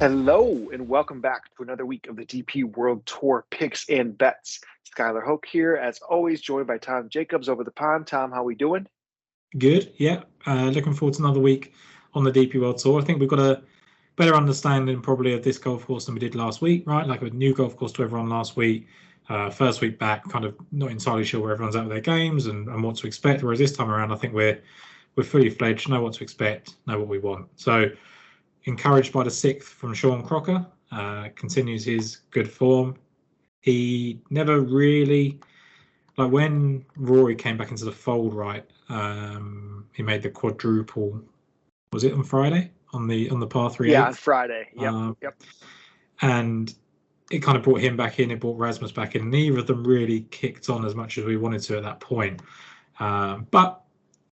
Hello and welcome back to another week of the DP World Tour picks and bets. Skylar Hoke here, as always, joined by Tom Jacobs over the pond. Tom, how we doing? Good, yeah. Looking forward to another week on the DP World Tour. I think we've got a better understanding probably of this golf course than we did last week, right? Like a new golf course to everyone last week. First week back, kind of not entirely sure where everyone's at with their games and what to expect. Whereas this time around, I think we're fully fledged, know what to expect, know what we want. So encouraged by the sixth from Sean Crocker, continues his good form. He never really like when Rory came back into the fold, right? He made the quadruple. Was it on Friday on the par three Yeah, on eighth? Friday. Yep, Um, yep. and it kind of brought him back in. It brought Rasmus back in. Neither of them really kicked on as much as we wanted to at that point. But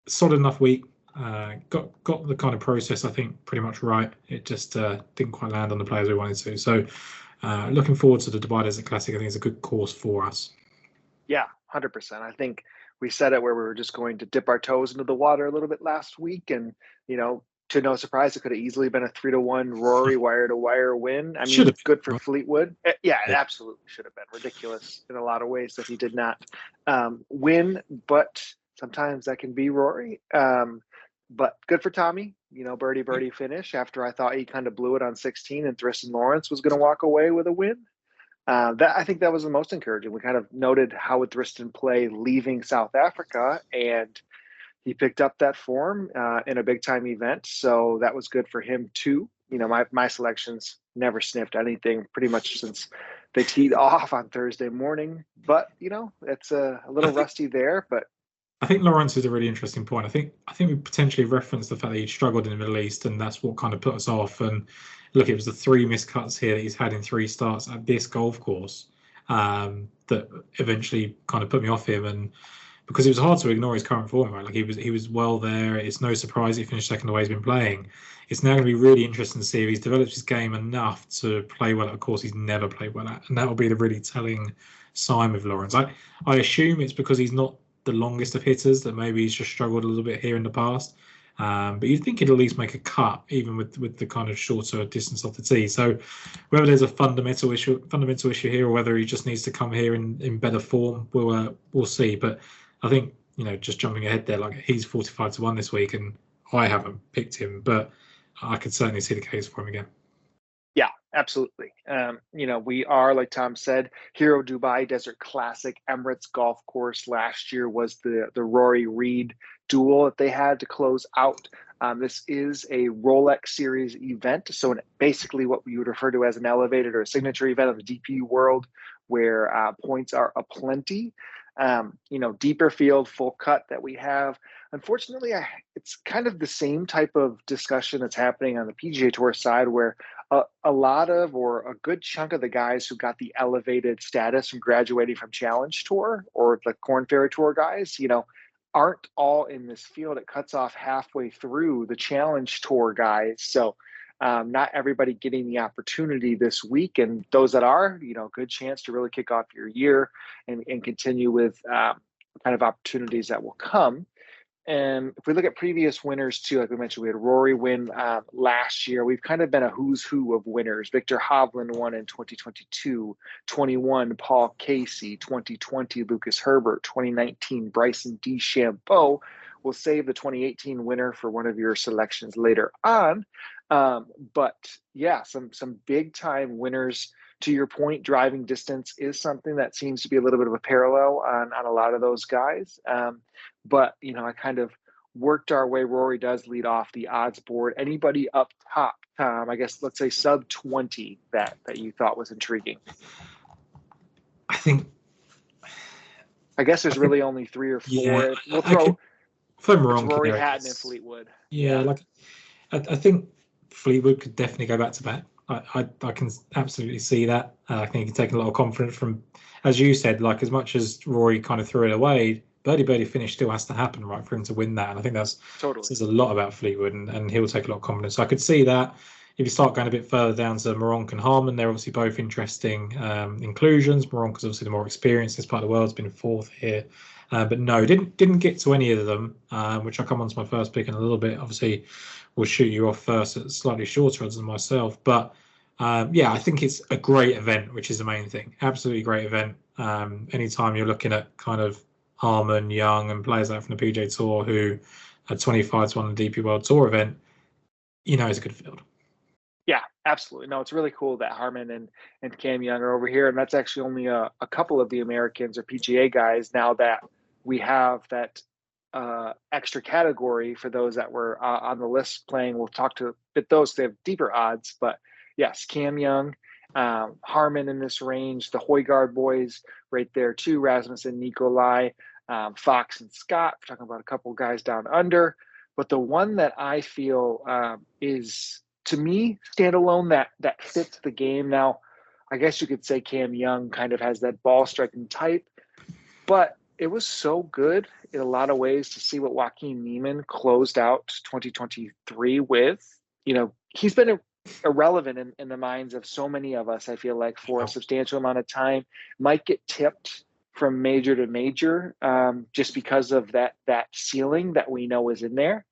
solid enough week. Got the kind of process I think pretty much right. It just didn't quite land on the players we wanted to. So looking forward to the Dubai Desert Classic. I think it's a good course for us. Yeah, 100%. I think we said it where we were just going to dip our toes into the water a little bit last week. And, to no surprise, it could have easily been a 3-1 Rory wire to wire win. I Should mean, have good for been. Fleetwood. Yeah, it Yeah. absolutely should have been. Ridiculous in a lot of ways that he did not win, but sometimes that can be Rory. But good for Tommy, birdie finish after I thought he kind of blew it on 16 and Tristan Lawrence was going to walk away with a win. That I think that was the most encouraging. We kind of noted how would Tristan play leaving South Africa, and he picked up that form in a big time event. So that was good for him too. My selections never sniffed anything pretty much since they teed off on Thursday morning. But it's a I little think rusty there. But I think Lawrence is a really interesting point. I think we potentially referenced the fact that he struggled in the Middle East, and that's what kind of put us off. And look, it was the three missed cuts here that he's had in three starts at this golf course that eventually kind of put me off him. And because it was hard to ignore his current form, right? Like he was well there. It's no surprise he finished second the way he's been playing. It's now going to be really interesting to see if he's developed his game enough to play well at a course he's never played well at, and that will be the really telling sign with Lawrence. I assume it's because he's not the longest of hitters that maybe he's just struggled a little bit here in the past. But you'd think he'd at least make a cut, even with the kind of shorter distance off the tee. So whether there's a fundamental issue here, or whether he just needs to come here in better form, we'll see. But I think just jumping ahead there, like he's 45-1 this week, and I haven't picked him, but I could certainly see the case for him again. yeah, absolutely. We are, like Tom said, Hero Dubai Desert Classic Emirates Golf Course last year was the Rory Reed duel that they had to close out. This is a Rolex Series event, so basically what we would refer to as an elevated or a signature event of the DP world, where points are aplenty. Deeper field, full cut that we have. Unfortunately, it's kind of the same type of discussion that's happening on the PGA Tour side, where a lot of, or a good chunk of the guys who got the elevated status from graduating from Challenge Tour or the Corn Ferry Tour guys, aren't all in this field. It cuts off halfway through the Challenge Tour guys. So not everybody getting the opportunity this week. And those that are, good chance to really kick off your year and continue with kind of opportunities that will come. And if we look at previous winners too, like we mentioned, we had Rory win last year. We've kind of been a who's who of winners. Victor Hovland won in 2022, 21 Paul Casey, 2020 Lucas Herbert, 2019 Bryson DeChambeau. We'll save the 2018 winner for one of your selections later on. But yeah, some big time winners. To your point, driving distance is something that seems to be a little bit of a parallel on a lot of those guys. But I kind of worked our way. Rory does lead off the odds board. Anybody up top, Tom? I guess let's say sub 20 that you thought was intriguing. I guess there's really only three or four. Yeah, We'll throw Moronk Rory in there. Hatton and Fleetwood. Yeah, like I think Fleetwood could definitely go back to back. I can absolutely see that. I think he can take a lot of confidence from, as you said, like as much as Rory kind of threw it away, birdie finish still has to happen, right, for him to win that. And I think that's Totally says a lot about Fleetwood, and he'll take a lot of confidence. So I could see that. If you start going a bit further down to Moronk and Harman, they're obviously both interesting inclusions. Moronk is obviously the more experienced. This part of the world's been fourth here. But no, didn't get to any of them, which I'll come on to my first pick in a little bit. Obviously, will shoot you off first at slightly shorter odds than myself. But Yeah, I think it's a great event, which is the main thing. Absolutely great event. Anytime you're looking at kind of Harman, Young, and players like from the PJ Tour who are 25 to 1 on the DP World Tour event, it's a good field. Yeah, absolutely. No, it's really cool that Harman and Cam Young are over here. And that's actually only a couple of the Americans or PGA guys now that we have that extra category for those that were on the list playing. We'll talk to bit those. They have deeper odds. But yes, Cam Young, Harman in this range, the Højgaard boys right there too, Rasmussen, Nikolai, Fox and Scott. We're talking about a couple guys down under. But the one that I feel is, to me, standalone that fits the game. Now, I guess you could say Cam Young kind of has that ball striking type, but it was so good in a lot of ways to see what Joaquin Niemann closed out 2023 with. He's been irrelevant in the minds of so many of us, I feel like, for a substantial amount of time. Might get tipped from major to major just because of that ceiling that we know is in there.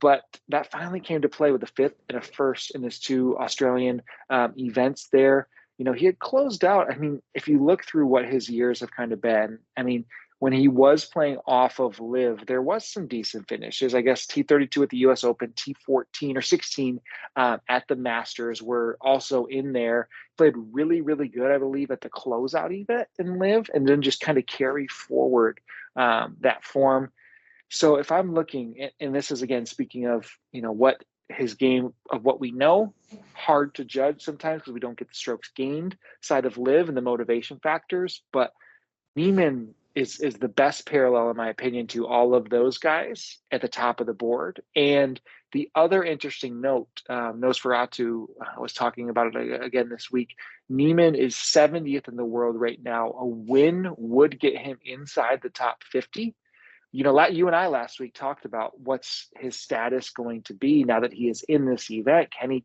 But that finally came to play with a fifth and a first in his two Australian events there. He had closed out. I mean, if you look through what his years have kind of been, I mean, when he was playing off of Live, there was some decent finishes. I guess T32 at the US Open, T14 or 16 at the Masters were also in there. Played really, really good, I believe, at the closeout event in Live, and then just kind of carry forward that form. So if I'm looking, and this is again speaking of what his game of what we know, hard to judge sometimes because we don't get the strokes gained side of Live and the motivation factors. But Niemann is the best parallel, in my opinion, to all of those guys at the top of the board. And the other interesting note, Nosferatu was talking about it again this week. Niemann is 70th in the world right now. A win would get him inside the top 50. You and I last week talked about what's his status going to be now that he is in this event. Can he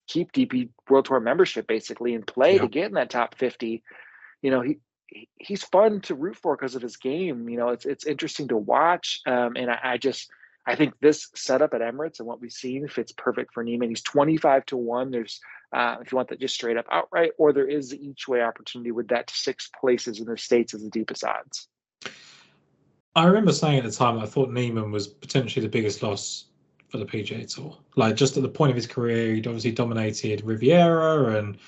keep DP World Tour membership basically and play to get in that top 50? He's fun to root for because of his game. It's interesting to watch. And I think this setup at Emirates and what we've seen fits perfect for Niemann. He's 25 to 1. There's if you want that just straight up outright, or there is the each way opportunity with that to 6 places in the States as the deepest odds. I remember saying at the time I thought Niemann was potentially the biggest loss for the PGA Tour. Like, just at the point of his career, he'd obviously dominated Riviera, and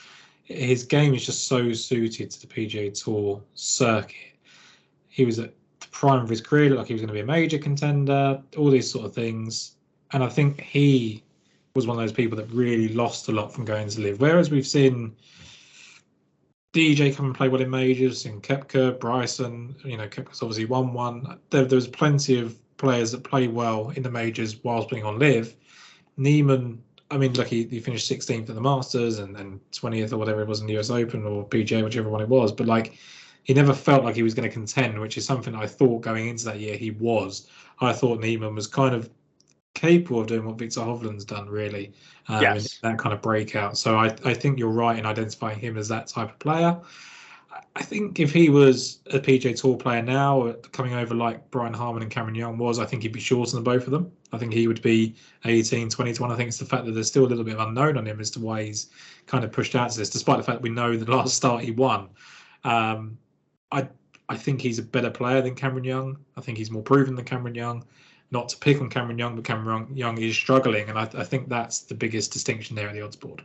his game is just so suited to the PGA Tour circuit. He was at the prime of his career, looked like he was going to be a major contender, all these sort of things. And I think he was one of those people that really lost a lot from going to Live. Whereas we've seen DJ come and play well in majors, in Koepka, Bryson, Koepka's obviously won one. There's plenty of players that play well in the majors whilst being on Live. Niemann, I mean, look, he finished 16th at the Masters and 20th or whatever it was in the US Open or PGA, whichever one it was. But he never felt like he was going to contend, which is something I thought going into that year he was. I thought Niemann was kind of capable of doing what Victor Hovland's done, really, Yes. in that kind of breakout. So I think you're right in identifying him as that type of player. I think if he was a PGA Tour player now, coming over like Brian Harman and Cameron Young was, I think he'd be shorter than both of them. I think he would be 18, 20 to 1. I think it's the fact that there's still a little bit of unknown on him as to why he's kind of pushed out to this, despite the fact that we know the last start he won. I think he's a better player than Cameron Young. I think he's more proven than Cameron Young. Not to pick on Cameron Young, but Cameron Young is struggling, and I think that's the biggest distinction there at the odds board.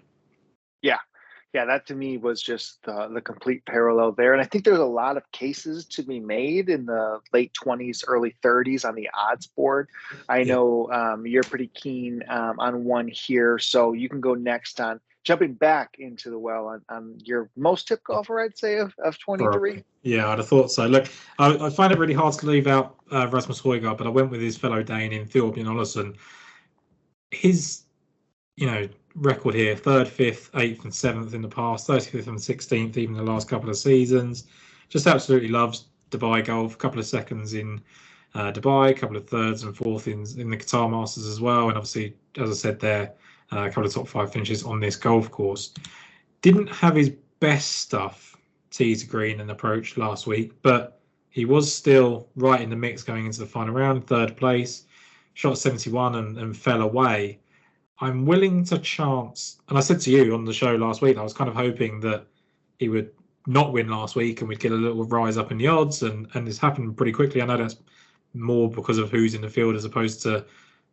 Yeah, that to me was just the complete parallel there. And I think there's a lot of cases to be made in the late 20s, early 30s on the odds board. I know you're pretty keen on one here, so you can go next on jumping back into the well on your most tip golfer, I'd say, of 23. Probably. Yeah, I'd have thought so. Look, I find it really hard to leave out Rasmus Højgaard, but I went with his fellow Dane in Thorbjørn Olesen. His, record here, 3rd, 5th, 8th and 7th in the past, 35th and 16th even the last couple of seasons. Just absolutely loves Dubai golf. A couple of seconds in Dubai, a couple of 3rds and 4th in the Qatar Masters as well. And obviously, as I said there, a couple of top 5 finishes on this golf course. Didn't have his best stuff tee to green and approach last week, but he was still right in the mix going into the final round, 3rd place, shot 71 and fell away. I'm willing to chance, and I said to you on the show last week, I was kind of hoping that he would not win last week and we'd get a little rise up in the odds, and it's happened pretty quickly. I know that's more because of who's in the field as opposed to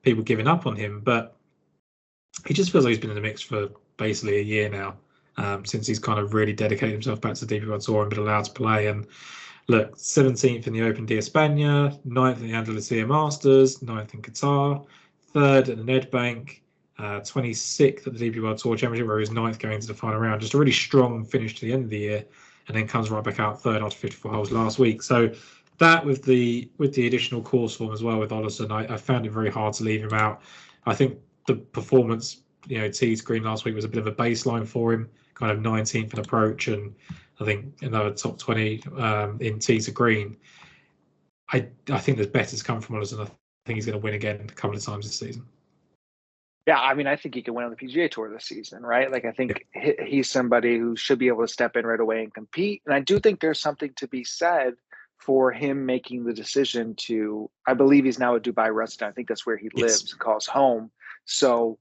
people giving up on him, but he just feels like he's been in the mix for basically a year now, since he's kind of really dedicated himself back to the DP World Tour and been allowed to play. And look, 17th in the Open d'Espagne, 9th in the Andalusia Masters, 9th in Qatar, 3rd at the Nedbank, 26th at the DP World Tour Championship, where he was 9th going into the final round. Just a really strong finish to the end of the year, and then comes right back out 3rd after 54 holes last week. So that with the additional course form as well with Ollison, I found it very hard to leave him out. I think the performance, tee to green last week was a bit of a baseline for him, kind of 19th in approach, and I think another top 20 in tee to green. I think there's better to come from Ollison. I think he's going to win again a couple of times this season. Yeah, I mean, I think he can win on the PGA Tour this season, right? Like, I think he's somebody who should be able to step in right away and compete. And I do think there's something to be said for him making the decision to, I believe he's now a Dubai resident. I think that's where he lives and calls home. So,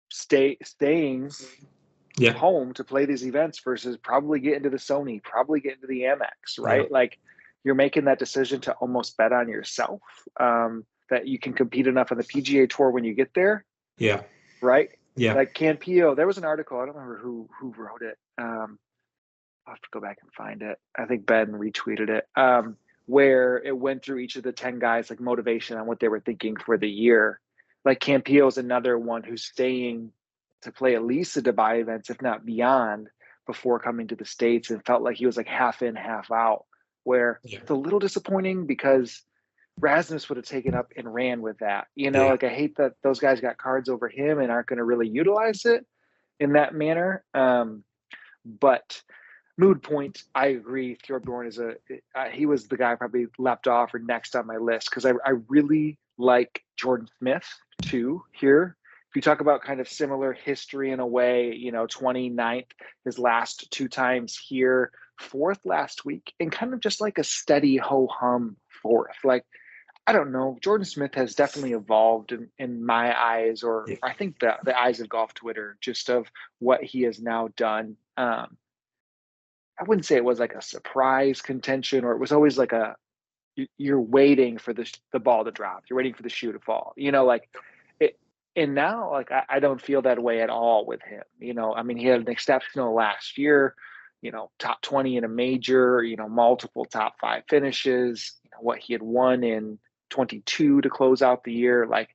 staying home to play these events versus probably get into the Sony, probably get into the Amex, right? Yeah. Like, you're making that decision to almost bet on yourself. That you can compete enough on the PGA Tour when you get there. Yeah. Right? Yeah. Like Campillo, there was an article, I don't remember who wrote it. I'll have to go back and find it. I think Ben retweeted it, where it went through each of the 10 guys, like motivation on what they were thinking for the year. Like Campillo is another one who's staying to play at least the Dubai events, if not beyond, before coming to the States, and felt like he was like half in, half out, where it's a little disappointing because Rasmus would have taken up and ran with that. Like, I hate that those guys got cards over him and aren't going to really utilize it in that manner. But mood point, I agree. Thorbjorn he was the guy probably left off or next on my list, because I really like Jordan Smith too here. If you talk about kind of similar history in a way, 29th his last 2 times here, 4th last week, and kind of just like a steady ho-hum 4th. Like, I don't know. Jordan Smith has definitely evolved in my eyes, or I think the eyes of golf Twitter, just of what he has now done. I wouldn't say it was like a surprise contention, or it was always like you're waiting for the ball to drop. You're waiting for the shoe to fall. Like it. And now, like, I don't feel that way at all with him. I mean, he had an exceptional last year. Top 20 in a major. Multiple top 5 finishes. What he had won in 22 to close out the year, like,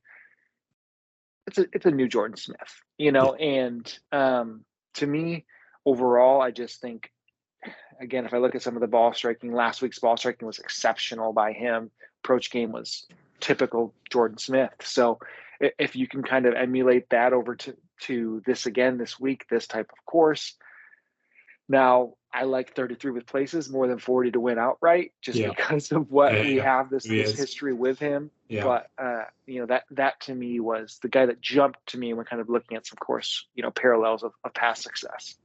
it's a new Jordan Smith, and to me overall, I just think, again, if I look at some of the ball striking, last week's ball striking was exceptional by him. Approach game was typical Jordan Smith. So if you can kind of emulate that over to this again this week, this type of course. Now, I like 33 with places more than 40 to win outright, just because of what we have this history with him. Yeah. But that to me was the guy that jumped to me when kind of looking at some course, parallels of past success.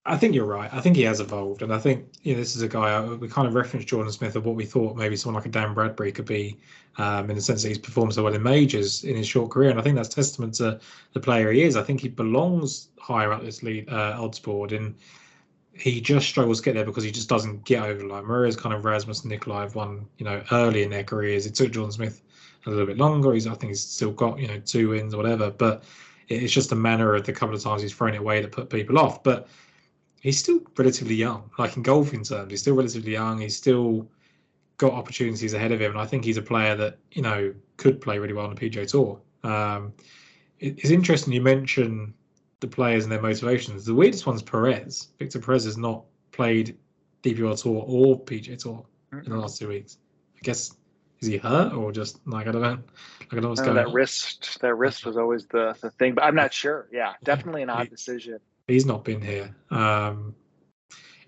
I think you're right. I think he has evolved, and I think this is a guy we kind of referenced Jordan Smith of what we thought maybe someone like a Dan Bradbury could be, in the sense that he's performed so well in majors in his short career, and I think that's testament to the player he is. I think he belongs higher up this lead odds board, and he just struggles to get there because he just doesn't get over the line. Whereas kind of Rasmus and Nikolai have won, early in their careers. It took Jordan Smith a little bit longer. I think he's still got, 2 wins or whatever. But it's just a manner of the couple of times he's thrown it away that put people off. But he's still relatively young. Like, in golfing terms, he's still relatively young. He's still got opportunities ahead of him. And I think he's a player that, could play really well on the PGA Tour. It's interesting you mention the players and their motivations. The weirdest one's Perez. Victor Perez has not played DP World Tour or PGA Tour in the last 2 weeks. I guess, is he hurt or just like, I don't know. I don't know what's going on. That wrist was always the thing, but I'm not sure. Yeah, definitely an odd decision. He's not been here.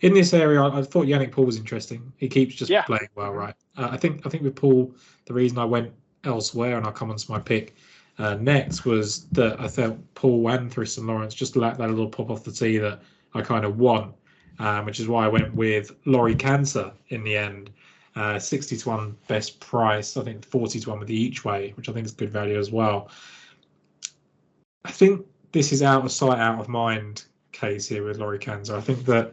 In this area, I thought Yannick Paul was interesting. He keeps just playing well, right? I think with Paul, the reason I went elsewhere, and I'll come on to my pick next, was that I felt Paul and Tristan Lawrence just lacked that little pop off the tee that I kind of want, which is why I went with Laurie Cantor in the end. 60 to 1 best price, I think 40 to 1 with the each way, which I think is good value as well. I think this is out of sight, out of mind case here with Laurie Kanza. I think that,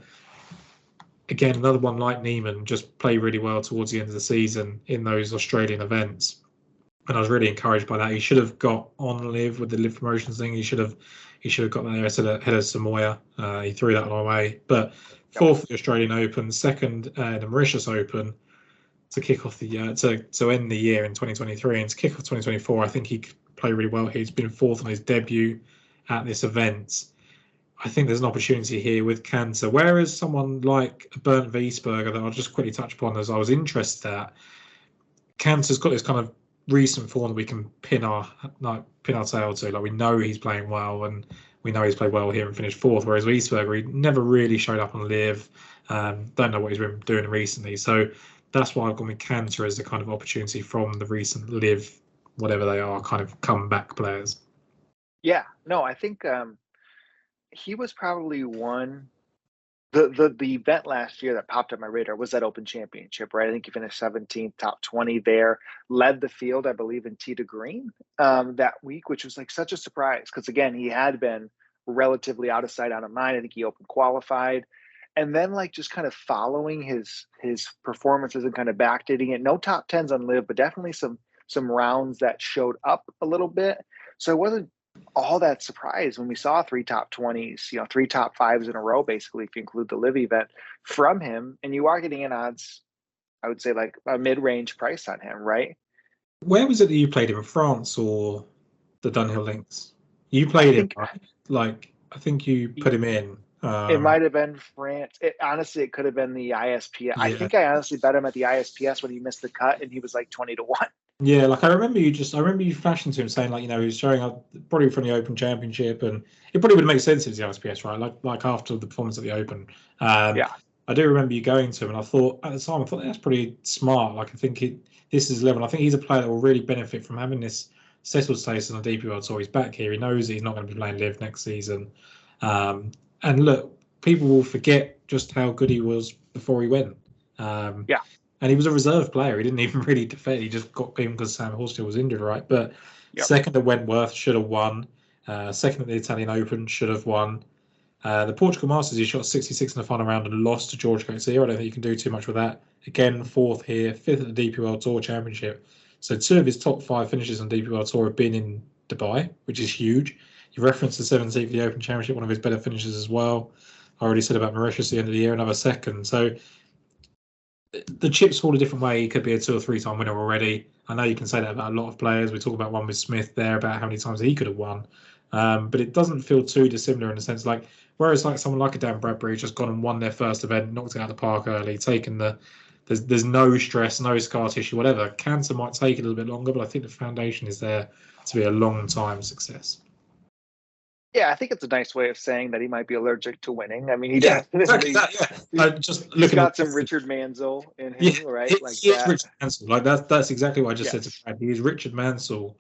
again, another one like Neiman just played really well towards the end of the season in those Australian events. And I was really encouraged by that. He should have got on live with the live promotions thing. He should have got there ahead of Samoa. He threw that one away. But fourth at the Australian Open, second in the Mauritius Open to kick off the to end the year in 2023 and to kick off 2024. I think he could play really well. He's been fourth on his debut at this event. I think there's an opportunity here with Cantor. Whereas someone like Bernd Wiesberger, that I'll just quickly touch upon as I was interested at, Cantor's got this kind of recent form that we can pin our tail to. Like, we know he's playing well, and we know he's played well here and finished fourth. Whereas Wiesberger, he never really showed up on live. Don't know what he's been doing recently. So that's why I've gone with Cantor as the kind of opportunity from the recent live, whatever they are, kind of comeback players. Yeah, no, I think he was probably one. The event last year that popped up my radar was that Open Championship, right? I think he finished 17th, top 20 there, led the field, I believe, in tee to green that week, which was like such a surprise because, again, he had been relatively out of sight, out of mind. I think he Open qualified. And then, like, just kind of following his performances and kind of backdating it. No top 10s on live, but definitely some rounds that showed up a little bit. So it wasn't all that surprised when we saw 3 top 20s, 3 top 5s in a row, basically, if you include the live event from him. And you are getting in odds, I would say, like a mid-range price on him, right? Where was it that you played him, France or the Dunhill Links? You played him, right? Like, I think you put him in. It might have been France. Honestly, it could have been the ISPS. Yeah. I think I honestly bet him at the ISPS when he missed the cut, and he was like 20 to 1. Yeah, like I remember you flashing to him saying, like, he was showing up probably from the Open Championship, and it probably would make sense if it's the ISPS, right? Like after the performance at the Open. Yeah. I do remember you going to him, and I thought at the time, that's pretty smart. Like, I think this is level. I think he's a player that will really benefit from having this settled status on the DP World Tour. He's back here. He knows that he's not going to be playing live next season. And look, people will forget just how good he was before he went. Yeah. And he was a reserve player. He didn't even really defend. He just got in because Sam Horsfield was injured, right? But second at Wentworth, should have won. Second at the Italian Open, should have won. The Portugal Masters, he shot 66 in the final round and lost to George Coetzee. I don't think you can do too much with that. Again, fourth here, fifth at the DP World Tour Championship. So 2 of his top 5 finishes on DP World Tour have been in Dubai, which is huge. You referenced the 17th for the Open Championship, one of his better finishes as well. I already said about Mauritius at the end of the year, another second. So the chips fall a different way. He could be a 2 or 3 time winner already. I know you can say that about a lot of players. We talk about one with Smith there, about how many times he could have won. But it doesn't feel too dissimilar in the sense, like, whereas like someone like a Dan Bradbury just gone and won their first event, knocked it out of the park early, taken there's no stress, no scar tissue, whatever. Cancer might take a little bit longer, but I think the foundation is there to be a long time success. Yeah, I think it's a nice way of saying that he might be allergic to winning. I mean, he definitely he's got some Richard Mansell in him, right? Like that. Richard Mansell. Like that's exactly what I just said to Brad. He is Richard Mansell,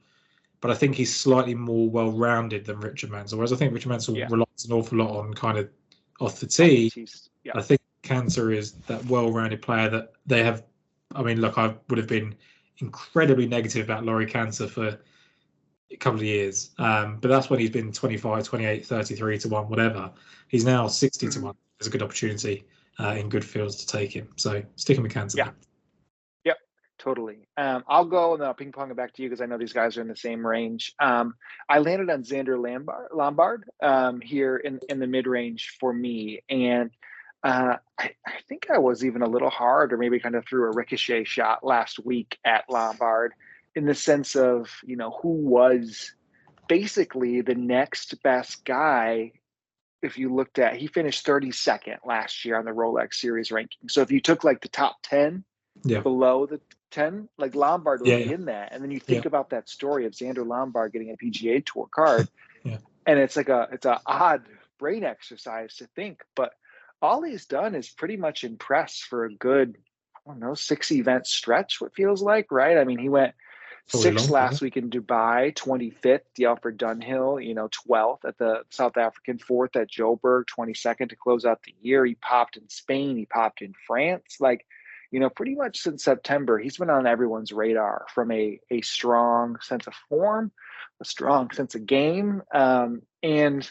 but I think he's slightly more well-rounded than Richard Mansell. Whereas I think Richard Mansell relies an awful lot on kind of off the tee. I think Cancer is that well-rounded player that they have. I mean, look, I would have been incredibly negative about Laurie Cancer for a couple of years, but that's when he's been 25, 28, 33 to 1, whatever. He's now 60 to 1. There's a good opportunity in good fields to take him. So sticking with Cancer. Yeah. Yep, totally. I'll go and then I'll ping pong it back to you because I know these guys are in the same range. I landed on Xander Lombard here in the mid range for me, and I think I was even a little hard, or maybe kind of threw a ricochet shot last week at Lombard, in the sense of, who was basically the next best guy. If you looked at, he finished 32nd last year on the Rolex Series ranking. So if you took like the top 10 below the 10, like Lombard would be in that. And then you think about that story of Xander Lombard getting a PGA Tour card. And it's like it's an odd brain exercise to think, but all he's done is pretty much impress for a good, 6 event stretch, what feels like, right? I mean, he went 6th last week in Dubai, 25th, the Alfred Dunhill, 12th at the South African, 4th at Joburg, 22nd to close out the year. He popped in Spain. He popped in France. Like, pretty much since September, he's been on everyone's radar from a strong sense of form, a strong sense of game. And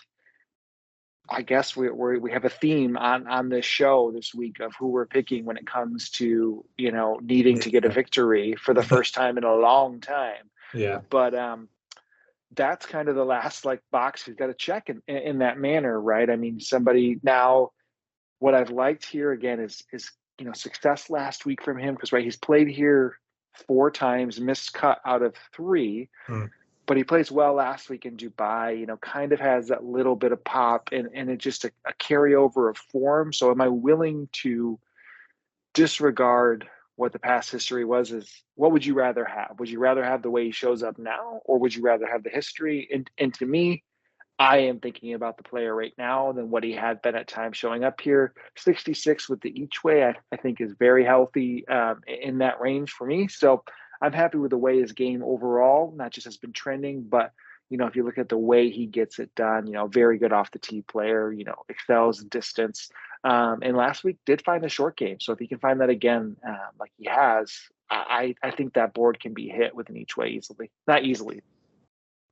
I guess we have a theme on this show this week of who we're picking when it comes to, needing to get a victory for the first time in a long time. Yeah. But that's kind of the last box we've got to check in that manner, right? I mean, somebody now, what I've liked here again is success last week from him, because he's played here 4 times, missed cut out of 3. But he plays well last week in Dubai, kind of has that little bit of pop and it's just a carryover of form. So am I willing to disregard what the past history was? What would you rather have? Would you rather have the way he shows up now, or would you rather have the history? And to me, I am thinking about the player right now than what he had been at times showing up here. 66 with the each way, I think is very healthy in that range for me. So I'm happy with the way his game overall, not just has been trending, but, if you look at the way he gets it done, very good off the tee player, excels in distance. And last week did find the short game. So if he can find that again, like he has, I think that board can be hit with an each way easily. Not easily,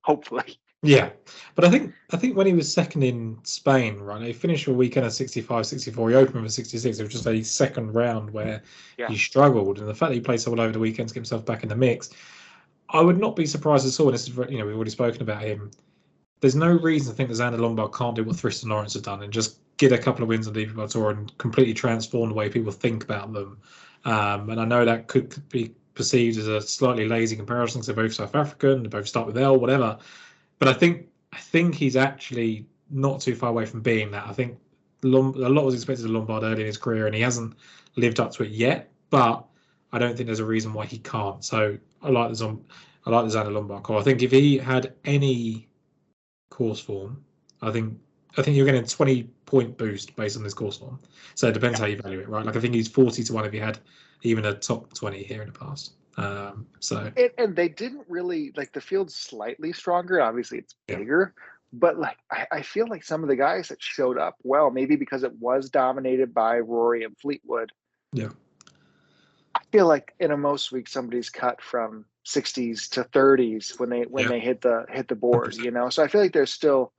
hopefully. Yeah, but I think when he was second in Spain, right, he finished a weekend at 65, 64. He opened with 66. It was just a second round where he struggled, and the fact that he played so well over the weekend to get himself back in the mix, I would not be surprised at all. And this is, we've already spoken about him. There's no reason to think that Xander Lombard can't do what Tristan Lawrence has done and just get a couple of wins on the DP World Tour and completely transform the way people think about them. And I know that could be perceived as a slightly lazy comparison because they're both South African, they both start with L, whatever. But I think he's actually not too far away from being that. I think a lot was expected of Lombard early in his career, and he hasn't lived up to it yet. But I don't think there's a reason why he can't. So I like the Xander Lombard call. I think if he had any course form, I think you're getting a 20-point boost based on this course form. So it depends how you value it, right? I think he's 40-1 if he had even a top 20 here in the past. And they didn't really the field's slightly stronger. Obviously, it's bigger, but I feel like some of the guys that showed up well, maybe because it was dominated by Rory and Fleetwood. Yeah, I feel like in a most weeks somebody's cut from 60s to 30s when they hit the board. 100%. So I feel like they're still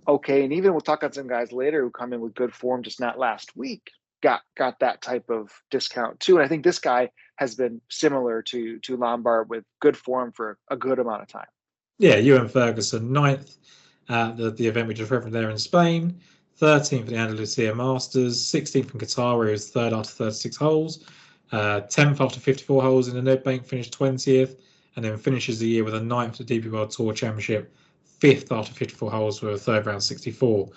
okay. And even we'll talk on some guys later who come in with good form, just not last week. Got that type of discount too. And I think this guy has been similar to Lombard with good form for a good amount of time. Yeah, Ewan Ferguson, 9th at the event we just referenced there in Spain, 13th for the Andalusia Masters, 16th in Qatar, where he was 3rd after 36 holes, 10th after 54 holes in the Nedbank, finished 20th, and then finishes the year with a 9th at the DP World Tour Championship, 5th after 54 holes with a 3rd round 64.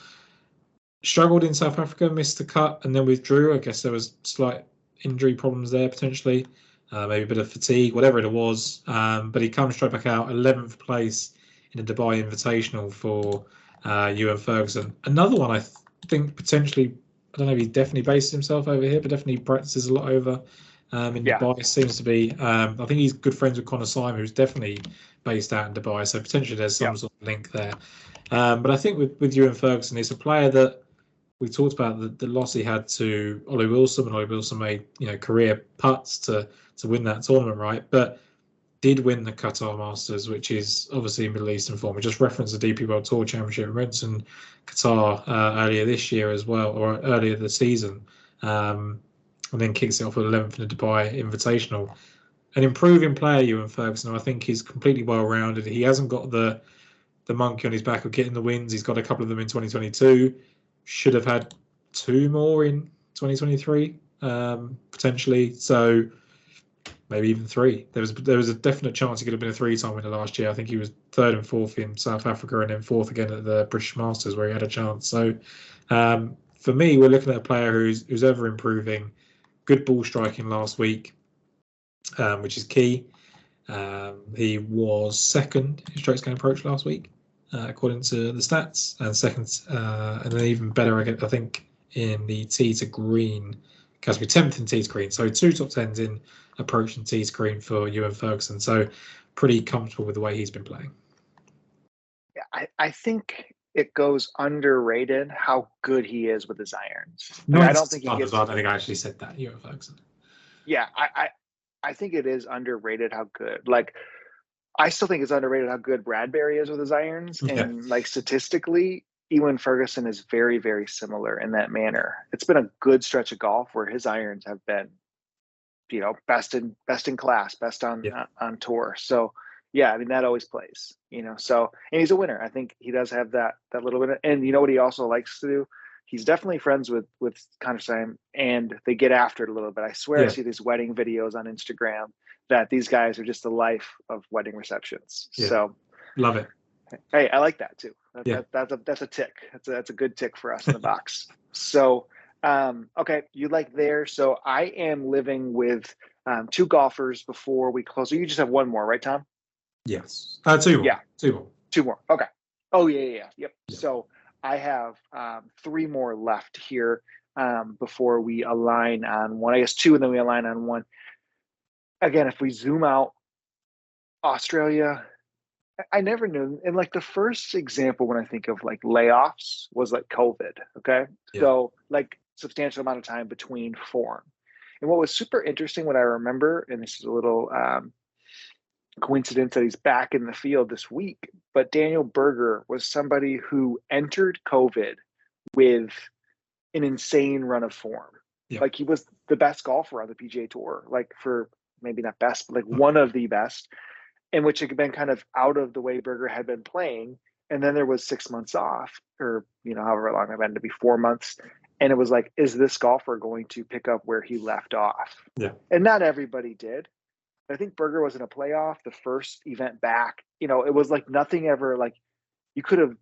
Struggled in South Africa, missed the cut, and then withdrew. I guess there was slight injury problems there potentially, maybe a bit of fatigue, whatever it was. But he comes straight back out, 11th place in the Dubai Invitational for Ewan Ferguson. Another one I think potentially, I don't know if he definitely bases himself over here, but definitely practices a lot over in Dubai. Seems to be. I think he's good friends with Connor Syme, who's definitely based out in Dubai. So potentially there's some sort of link there. But I think with Ewan Ferguson, he's a player that we talked about the loss he had to Ollie Wilson, and Ollie Wilson made career putts to win that tournament, right? But did win the Qatar Masters, which is obviously Middle Eastern form. We just referenced the DP World Tour Championship in Renton, Qatar earlier this year as well, or earlier this season, and then kicks it off with 11th in the Dubai Invitational. An improving player, Ewan Ferguson. I think he's completely well-rounded. He hasn't got the monkey on his back of getting the wins. He's got a couple of them in 2022. Should have had 2 more in 2023, potentially. So maybe even 3. There was a definite chance he could have been a 3-time winner last year. I think he was 3rd and 4th in South Africa, and then 4th again at the British Masters where he had a chance. So for me, we're looking at a player who's ever improving. Good ball striking last week, which is key. He was 2nd in strokes gained approach last week, according to the stats, and 2nd, and then even better, I think, in the tee to green category, 10th in tee to green. So 2 top 10s in approach and tee to green for Ewan Ferguson. So pretty comfortable with the way he's been playing. Yeah, I think it goes underrated how good he is with his irons. No, I don't think he gets. I don't think I actually said that, Ewan Ferguson. Yeah, I think it is underrated how good. Like, I still think it's underrated how good Bradbury is with his irons, Yeah, and like statistically, Ewan Ferguson is very, very similar in that manner. It's been a good stretch of golf where his irons have been, best in class, best yeah, on tour. So yeah, I mean that always plays, So, and he's a winner. I think he does have that little bit. And you know what he also likes to do? He's definitely friends with Connor Sam, and they get after it a little bit. I swear I yeah, see these wedding videos on Instagram that these guys are just the life of wedding receptions. yeah. So Love it. hey, I like that too. Yeah, That's a tick. That's a good tick for us in the box. So okay, you like there. So I am living with two golfers before we close. So you just have one more, right, Tom? yes. Two more. Yeah, Two more. two more. Okay. Oh yeah. Yep. Yeah. So I have three more left here before we align on one. I guess two, and then we align on one. Again, if we zoom out, Australia, I never knew. And like the first example when I think of like layoffs was like COVID. Okay. Yeah. So like substantial amount of time between form. And what was super interesting, what I remember, and this is a little coincidence that he's back in the field this week, but Daniel Berger was somebody who entered COVID with an insane run of form. Yeah. Like he was the best golfer on the PGA Tour, like for maybe not best, but like one of the best, in which it had been kind of out of the way Berger had been playing. And then there was 6 months off, or however long it been to be 4 months. And it was like, is this golfer going to pick up where he left off? Yeah. And not everybody did. I think Berger was in a playoff, the first event back. It was like nothing ever, like you could have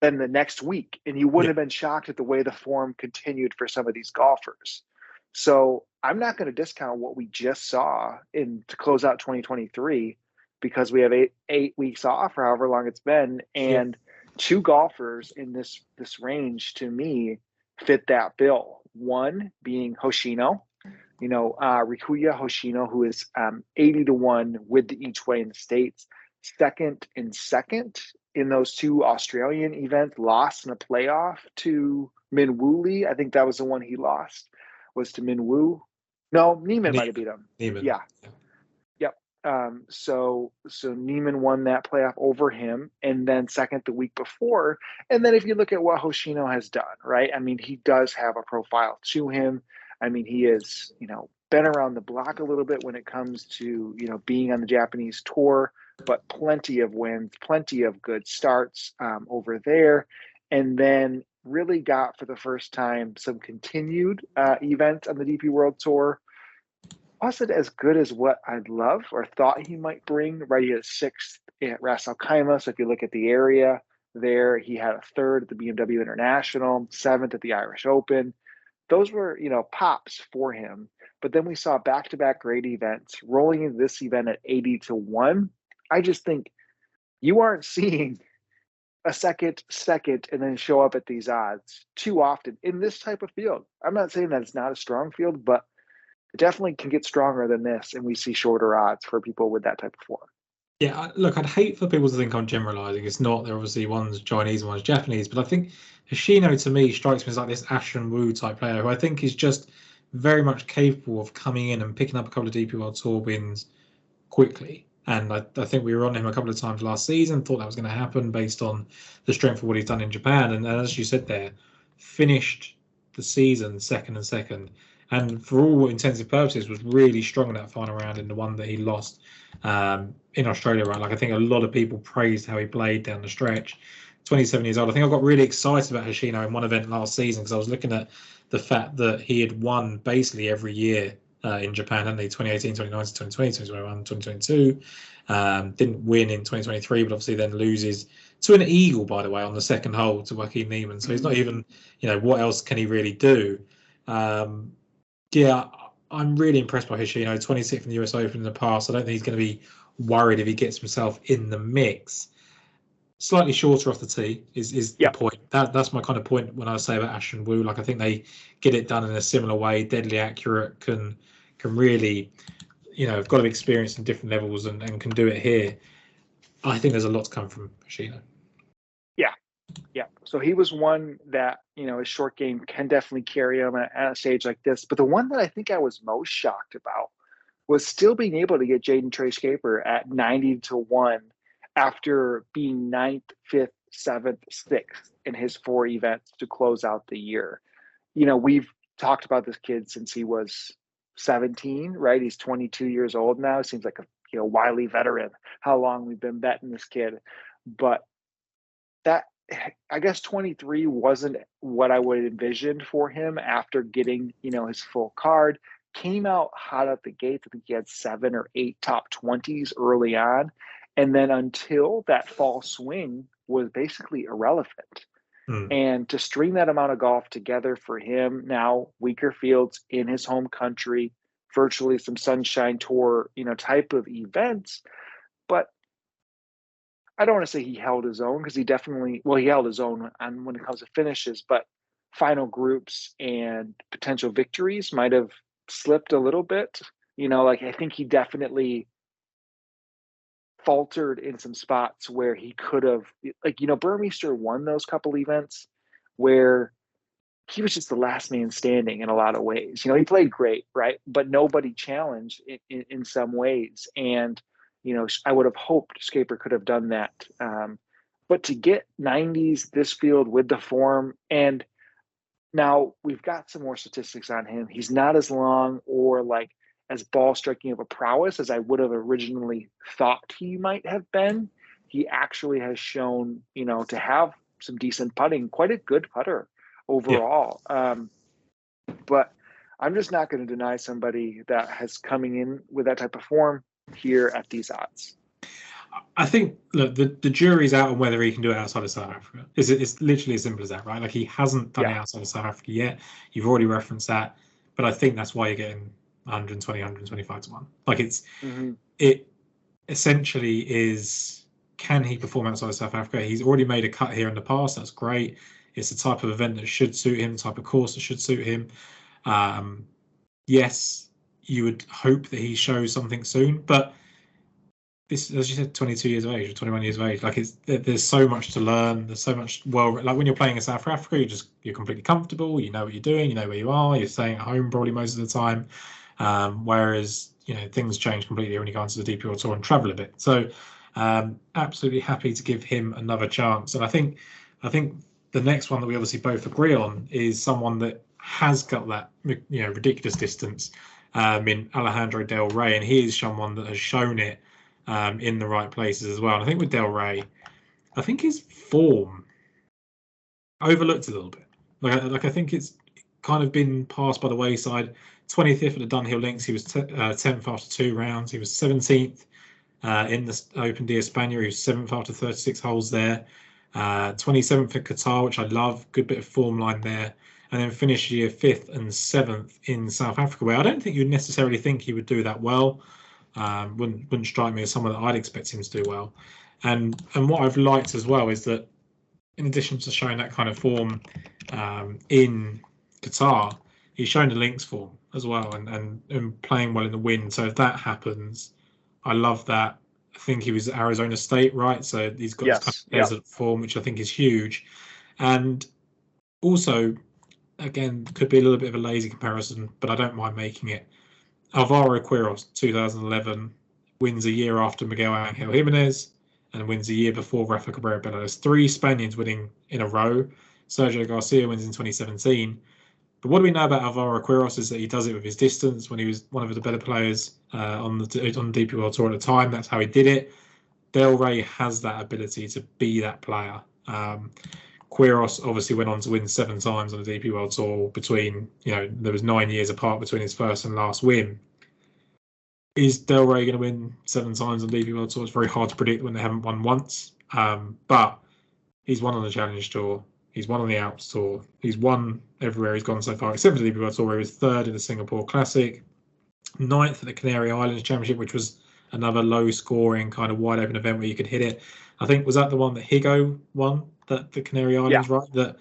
been the next week and you wouldn't have been shocked at the way the form continued for some of these golfers. So I'm not going to discount what we just saw to close out 2023, because we have eight weeks off or however long it's been. And two golfers in this range to me fit that bill. One being Hoshino, Rikuya Hoshino, who is 80-1 with the each way in the States, second in those two Australian events, lost in a playoff to Min Woo Lee. I think that was the one he lost, was to Min Woo. No, Neiman might have beat him. Neiman. Yeah. Yep. So Neiman won that playoff over him, and then second the week before. And then if you look at what Hoshino has done, right? I mean, he does have a profile to him. I mean, he is, been around the block a little bit when it comes to, being on the Japanese tour, but plenty of wins, plenty of good starts over there. And then really got, for the first time, some continued events on the DP World Tour. Wasn't as good as what I'd love or thought he might bring. Right, he had sixth at Ras Al Khaimah. So if you look at the area there, he had a third at the BMW International, seventh at the Irish Open. Those were, pops for him. But then we saw back-to-back great events rolling into this event at 80-1. I just think you aren't seeing a second and then show up at these odds too often in this type of field. I'm not saying that it's not a strong field, but it definitely can get stronger than this, and we see shorter odds for people with that type of form. Yeah, look, I'd hate for people to think I'm generalizing. It's not. They're obviously one's Chinese and one's Japanese, but I think Hoshino to me strikes me as like this Ashen Wu type player who I think is just very much capable of coming in and picking up a couple of DP World Tour wins quickly. And I think we were on him a couple of times last season, thought that was going to happen based on the strength of what he's done in Japan. And as you said there, finished the season second, and for all intents and purposes was really strong in that final round in the one that he lost in Australia, right? Like I think a lot of people praised how he played down the stretch. 27 years old. I think I got really excited about Hoshino in one event last season because I was looking at the fact that he had won basically every year in Japan, hadn't he? 2018, 2019, 2020, 2021, 2022. Didn't win in 2023, but obviously then loses to an eagle, by the way, on the second hole to Joaquin Neiman. So he's not even, what else can he really do? Yeah, I'm really impressed by Hoshino. 26th in the US Open in the past. I don't think he's going to be worried if he gets himself in the mix. Slightly shorter off the tee is the point. That's my kind of point when I say about Ashen Wu. Like I think they get it done in a similar way, deadly accurate, can really, have got experience in different levels and can do it here. I think there's a lot to come from Hoshino. Yeah. So he was one that, his short game can definitely carry him at a stage like this. But the one that I think I was most shocked about was still being able to get Jaden Trey-Schaefer at 90-1 after being ninth, fifth, seventh, sixth in his 4 events to close out the year. We've talked about this kid since he was 17, right? He's 22 years old now. Seems like a wily veteran, how long we've been betting this kid. But that, I guess 23 wasn't what I would envisioned for him after getting, his full card. Came out hot out the gates. I think he had 7 or 8 top 20s early on. And then until that fall swing was basically irrelevant. And to string that amount of golf together for him now, weaker fields in his home country, virtually some Sunshine Tour, type of events. But I don't want to say he held his own, because he held his own on when it comes to finishes, but final groups and potential victories might have slipped a little bit. I think he definitely faltered in some spots where he could have, Burmeister won those couple events where he was just the last man standing in a lot of ways. He played great, right? But nobody challenged in some ways. And, I would have hoped Schaefer could have done that. But to get 90s this field with the form, and now we've got some more statistics on him. He's not as long or as ball striking of a prowess as I would have originally thought he might have been. He actually has shown, to have some decent putting, quite a good putter overall. Yeah. But I'm just not going to deny somebody that has coming in with that type of form here at these odds. I think, look, the jury's out on whether he can do it outside of South Africa. It's literally as simple as that, right? He hasn't done it outside of South Africa yet. You've already referenced that. But I think that's why you're getting 120, 125 to 1. It essentially is, can he perform outside of South Africa? He's already made a cut here in the past. That's great. It's the type of event that should suit him, the type of course that should suit him. Yes, you would hope that he shows something soon, but this, as you said, 22 years of age or 21 years of age, there's so much to learn. There's so much, when you're playing in South Africa, you're completely comfortable. You know what you're doing. You know where you are. You're staying at home probably most of the time. Whereas, things change completely when you go onto the DP World Tour and travel a bit. So absolutely happy to give him another chance. And I think the next one that we obviously both agree on is someone that has got that, ridiculous distance in Alejandro Del Rey. And he is someone that has shown it in the right places as well. And I think with Del Rey, I think his form overlooked a little bit. I think it's kind of been passed by the wayside. 25th at the Dunhill Links, he was 10th after 2 rounds. He was 17th in the Open d'España. He was 7th after 36 holes there. 27th at Qatar, which I love. Good bit of form line there. And then finished year 5th and 7th in South Africa, where I don't think you'd necessarily think he would do that well. Wouldn't strike me as someone that I'd expect him to do well. And what I've liked as well is that in addition to showing that kind of form in Qatar, he's shown the links form as well and playing well in the wind. So if that happens, I love that. I think he was at Arizona State, right? So he's got this kind of desert form, which I think is huge. And also, again, could be a little bit of a lazy comparison, but I don't mind making it. Alvaro Quiros, 2011, wins a year after Miguel Angel Jimenez and wins a year before Rafa Cabrera Bello. There's 3 Spaniards winning in a row. Sergio Garcia wins in 2017. But what do we know about Alvaro Quiros is that he does it with his distance. When he was one of the better players on the DP World Tour at the time, that's how he did it. Del Rey has that ability to be that player. Quiros obviously went on to win 7 times on the DP World Tour between, there was 9 years apart between his first and last win. Is Del Rey going to win 7 times on the DP World Tour? It's very hard to predict when they haven't won once. But he's won on the Challenge Tour. He's won on the Alps Tour. He's won everywhere he's gone so far, except for the DP World Tour, where he was 3rd in the Singapore Classic, 9th at the Canary Islands Championship, which was another low-scoring kind of wide-open event where you could hit it. I think, was that the one that Higo won, that the Canary Islands, right?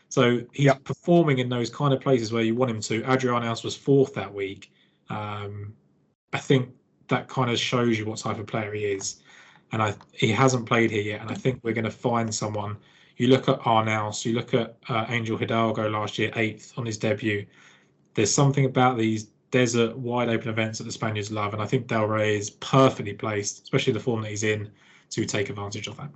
So he's performing in those kind of places where you want him to. Adrianaus was 4th that week. I think that kind of shows you what type of player he is. And he hasn't played here yet. And I think we're going to find someone, You look at Arnaus, you look at Angel Hidalgo last year, 8th on his debut. There's something about these desert, wide open events that the Spaniards love, and I think Del Rey is perfectly placed, especially the form that he's in, to take advantage of that.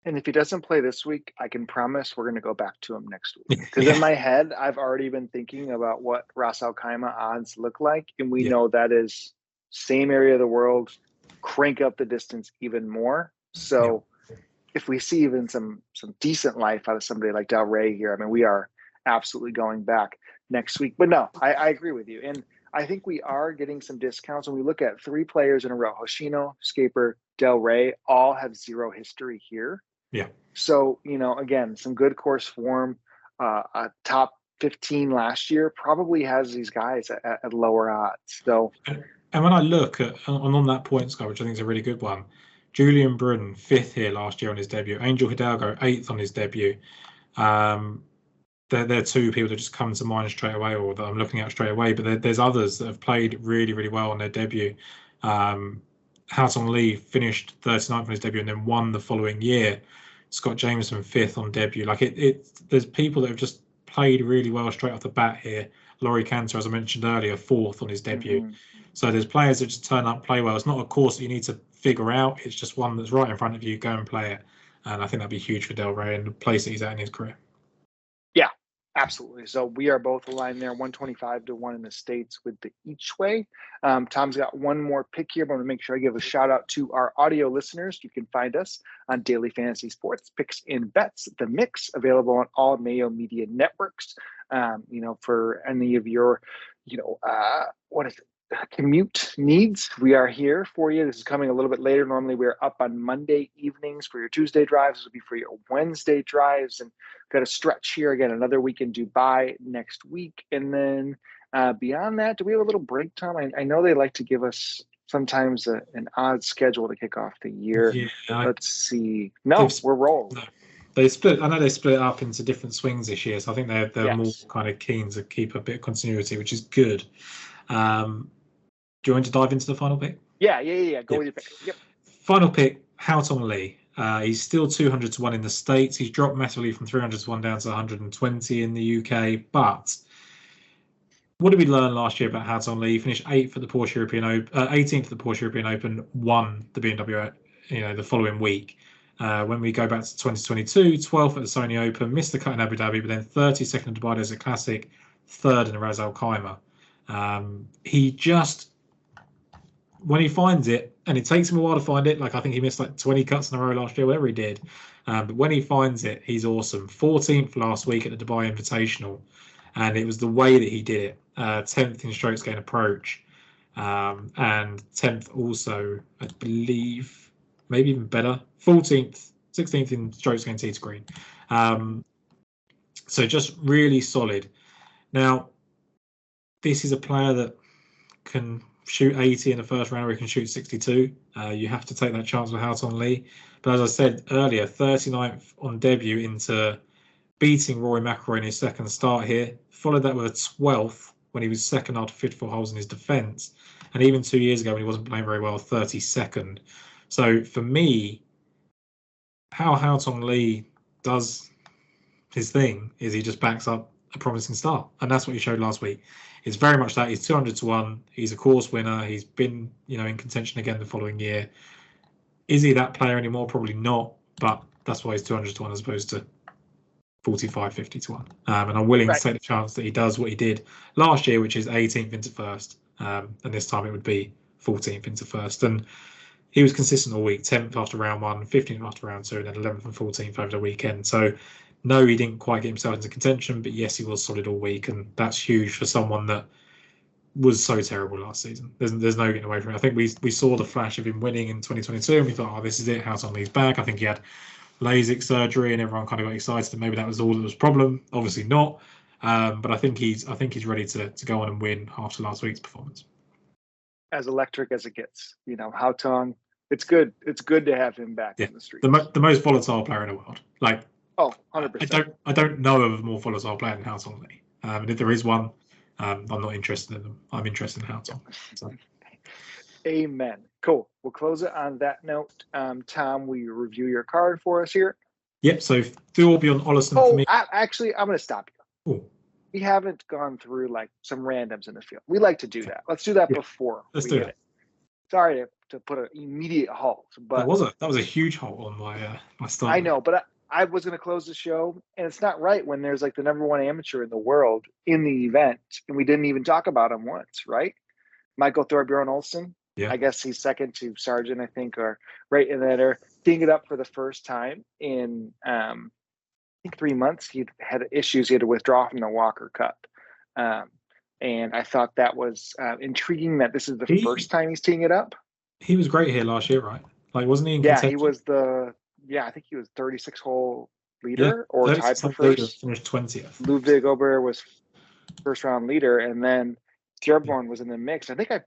And if he doesn't play this week, I can promise we're going to go back to him next week. Because in my head, I've already been thinking about what Ras Al Khaimah odds look like. And we know that is same area of the world, crank up the distance even more. So if we see even some decent life out of somebody like Del Rey here, I mean, we are absolutely going back next week. But no, I agree with you. And I think we are getting some discounts when we look at 3 players in a row. Hoshino, Scaper, Del Rey all have 0 history here. Yeah. So, again, some good course form. A top 15 last year probably has these guys at lower odds. So, and when I look at on that points guy, which I think is a really good one, Julian Brun 5th here last year on his debut. Angel Hidalgo 8th on his debut. They're 2 people that just come to mind straight away, or that I'm looking at straight away. But there's others that have played really, really well on their debut. Houghton Lee finished 39th on his debut and then won the following year. Scott Jameson 5th on debut. Like there's people that have just played really well straight off the bat here. Laurie Cantor, as I mentioned earlier, 4th on his debut. Mm-hmm. So there's players that just turn up, play well. It's not a course that you need to figure out. It's just one that's right in front of you. Go and play it. And I think that'd be huge for Del Rey and the place that he's at in his career. Yeah, absolutely. So we are both aligned there, 125-1 in the States with the each way. Tom's got one more pick here, but I'm going to make sure I give a shout out to our audio listeners. You can find us on Daily Fantasy Sports Picks and Bets, The Mix, available on all Mayo media networks. For any of your, commute needs, we are here for you. This is coming a little bit later. Normally we're up on Monday evenings for your Tuesday drives. This will be for your Wednesday drives, and got a stretch here again, another week in Dubai next week. And then beyond that, do we have a little break, Tom? I know they like to give us sometimes an odd schedule to kick off the year. Yeah, let's see. No, we're rolling. No. They split. I know they split up into different swings this year, so I think they're more kind of keen to keep a bit of continuity, which is good. Do you want to dive into the final pick? Yeah. Go with your pick. Yep. Final pick, Houghton Lee. He's still 200-1 in the States. He's dropped massively from 300-1 down to 120 in the UK. But what did we learn last year about Houghton Lee? He finished 8th at the Porsche European Open, 18th at the Porsche European Open, won the BMW, the following week. When we go back to 2022, 12th at the Sony Open, missed the cut in Abu Dhabi, but then 32nd at Dubai Desert Classic, 3rd in the Ras Al Khaimah. He just, when he finds it, and it takes him a while to find it, like I think he missed like 20 cuts in a row last year, whatever he did. But when he finds it, he's awesome. 14th last week at the Dubai Invitational, and it was the way that he did it. 10th in strokes gain approach, and 10th also, I believe, maybe even better. 14th, 16th in strokes gain tee to green. So just really solid. Now, this is a player that can shoot 80 in the first round, or he can shoot 62. You have to take that chance with Houghton Lee. But as I said earlier, 39th on debut into beating Rory McIlroy in his second start here. Followed that with a 12th when he was second after 54 holes in his defence. And even 2 years ago when he wasn't playing very well, 32nd. So for me, how Houghton Lee does his thing is he just backs up a promising start. And that's what he showed last week. It's very much that. He's 200-1. He's a course winner. He's been, in contention again the following year. Is he that player anymore? Probably not. But that's why he's 200-1 as opposed to 45-50-1. And I'm willing to take the chance that he does what he did last year, which is 18th into first. And this time it would be 14th into first. And he was consistent all week. 10th after round 1, 15th after round 2, and then 11th and 14th over the weekend. So no, he didn't quite get himself into contention, but yes, he was solid all week, and that's huge for someone that was so terrible last season. There's no getting away from it. I think we saw the flash of him winning in 2022, and we thought, this is it, Houghton Lee's back. I think he had LASIK surgery, and everyone kind of got excited that maybe that was all that was a problem. Obviously not, but I think he's ready to go on and win after last week's performance. As electric as it gets, Houghton. It's good. It's good to have him back in the streets. The most volatile player in the world. 100%. I don't know of a more volatile player than Houghton Lee. And if there is one, I'm not interested in them. I'm interested in Houghton. So. Amen. Cool. We'll close it on that note. Tom, will you review your card for us here? Yep. So Thorbjorn Olesen for Oh, me. actually, I'm going to stop you. Oh, We haven't gone through like some randoms in the field. We like to do that. Let's do that yeah. before Let's we do hit that. it. Sorry to put an immediate halt, That but was a huge hole on my start. I know, but I was going to close the show, and it's not right when there's like the number one amateur in the world in the event, and we didn't even talk about him once, right? Michael Thorbjorn Olsen. Yeah. I guess he's second to Sargent, I think, or right in that. Or teeing it up for the first time in I think 3 months. He had issues. He had to withdraw from the Walker Cup. And I thought that was intriguing that this is the first time he's teeing it up. He was great here last year, right? Like, wasn't he in Yeah, contention? he was I think he was 36 hole leader Yeah, or tied for leader, first. finished 20th. Ludwig Ober was first round leader, and then Thorbjorn was in the mix. I think I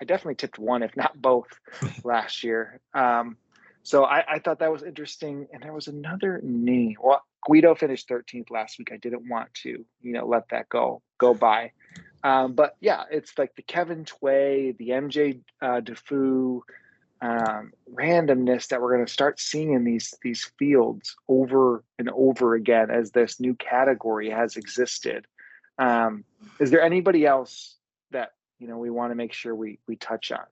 definitely tipped one, if not both, last year. So I thought that was interesting. And there was another name. Well, Guido finished 13th last week. I didn't want to, let that go by. But yeah, it's like the Kevin Tway, the MJ Defoe randomness that we're going to start seeing in these fields over and over again as this new category has existed. Is there anybody else that we want to make sure we touch on?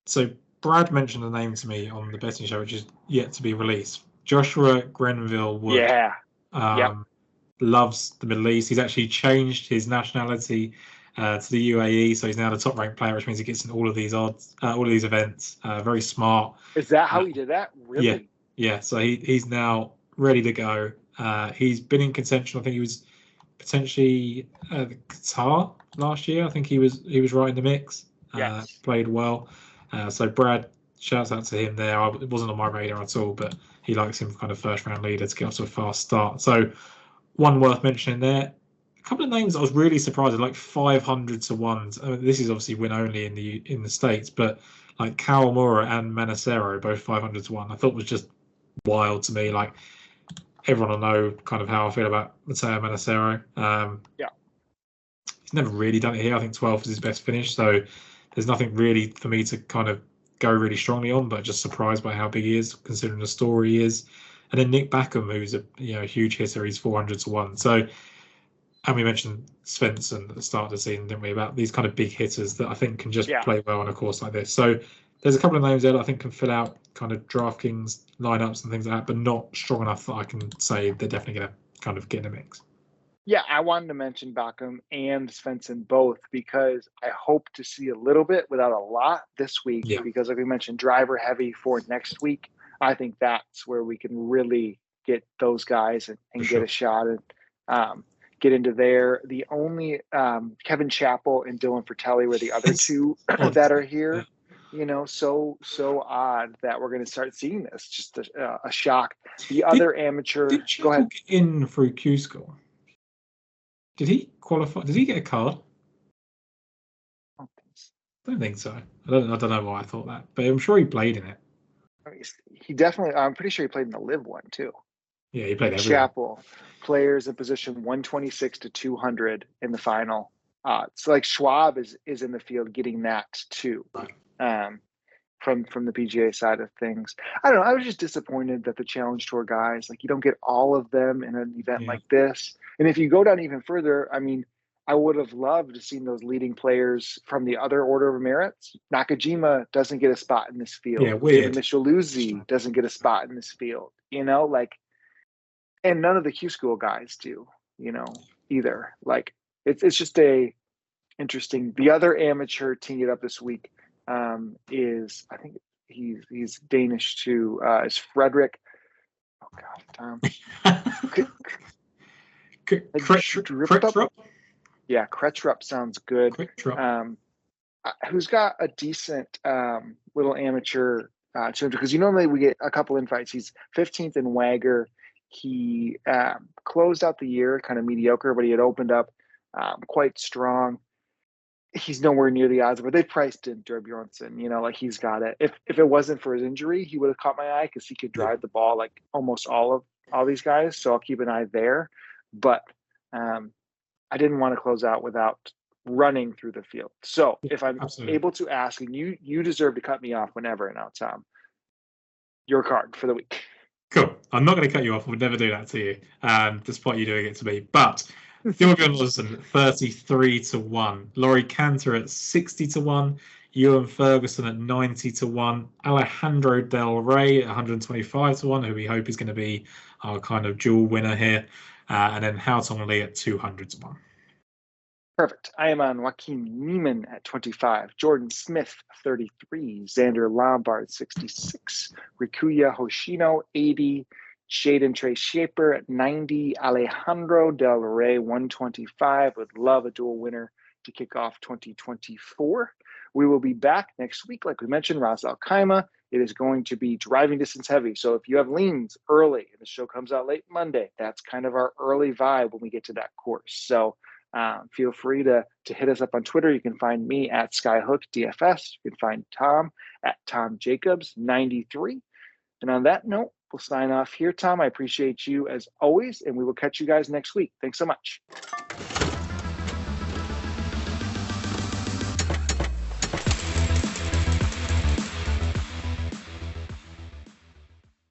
So Brad mentioned a name to me on the betting show, which is yet to be released. Joshua Grenville Wood. Yeah. Loves the Middle East. He's actually changed his nationality to the UAE, so he's now the top ranked player, which means he gets in all of these odds, all of these events. Very smart. Is that how he did that? Really? Yeah. So he's now ready to go. He's been in contention. I think he was potentially Qatar last year. I think he was right in the mix. Yes. Played well. So Brad, shouts out to him there. It wasn't on my radar at all, but he likes him kind of first round leader to get off to a fast start. So one worth mentioning there. A couple of names I was really surprised at, like 500 to 1. I mean, this is obviously win only in the States, but like Kawamura and Manacero, both 500 to 1. I thought was just wild to me. Like, everyone will know kind of how I feel about Matteo Manacero. He's never really done it here. I think 12th is his best finish, so there's nothing really for me to kind of go really strongly on, but just surprised by how big he is considering the story he is. And then Nick Backham, who's a huge hitter, he's 400 to 1. So, and we mentioned Svensson at the start of the season, didn't we, about these kind of big hitters that I think can just play well on a course like this. So there's a couple of names there that I think can fill out kind of DraftKings lineups and things like that, but not strong enough that I can say they're definitely going to kind of get in the mix. Yeah, I wanted to mention Backham and Svensson both because I hope to see a little bit without a lot this week because, like we mentioned, driver heavy for next week. I think that's where we can really get those guys and get a shot and get into there. The only Kevin Chappell and Dylan Fratelli were the other two that are here. So odd that we're going to start seeing this. Just a shock. The other amateur. Did go ahead. Get in through Q School? Did he qualify? Did he get a card? I don't think so. I don't know why I thought that, but I'm sure he played in it. He definitely. I'm pretty sure he played in the live one too. Yeah, he played everywhere. Chappell, players in position 126 to 200 in the final. So like Schwab is in the field getting that too. Right. From the PGA side of things. I don't know. I was just disappointed that the Challenge Tour guys, like, you don't get all of them in an event like this. And if you go down even further, I mean, I would have loved to see those leading players from the other order of merits. Nakajima doesn't get a spot in this field. Yeah, weird. David Micheluzzi doesn't get a spot in this field. And none of the Q School guys do, either. Like, it's just a interesting. The other amateur teeing it up this week is, I think he's Danish too. Is Frederick? Oh God, Kretrup? Yeah, Kretrup sounds good. Who's got a decent little amateur to him, because normally we get a couple invites. He's 15th in Wagger. He closed out the year kind of mediocre, but he had opened up quite strong. He's nowhere near the odds, but they priced in Thorbjornsen, like he's got it. If it wasn't for his injury, he would have caught my eye because he could drive the ball like almost all these guys. So I'll keep an eye there. But I didn't want to close out without running through the field. So if I'm able to ask, and you deserve to cut me off whenever, and now Tom, your card for the week. Cool. I'm not going to cut you off. I would never do that to you, despite you doing it to me. But Thorgan Lawson, 33-1. Laurie Cantor at 60-1. Ewan Ferguson at 90-1. Alejandro Del Rey at 125-1, who we hope is going to be our kind of dual winner here. And then Hao Tong Lee at 200-1. Perfect. I am on Joaquin Neiman at 25, Jordan Smith 33, Xander Lombard 66, Rikuya Hoshino 80, Shaden Trey Shaper at 90, Alejandro Del Rey 125. Would love a dual winner to kick off 2024. We will be back next week, like we mentioned, Ras Al Khaimah. It is going to be driving distance heavy. So if you have leans early and the show comes out late Monday, that's kind of our early vibe when we get to that course. So feel free to hit us up on Twitter. You can find me at Skyhook DFS. You can find Tom at Tom Jacobs 93. And on that note, we'll sign off here. Tom, I appreciate you as always, and we will catch you guys next week. Thanks so much.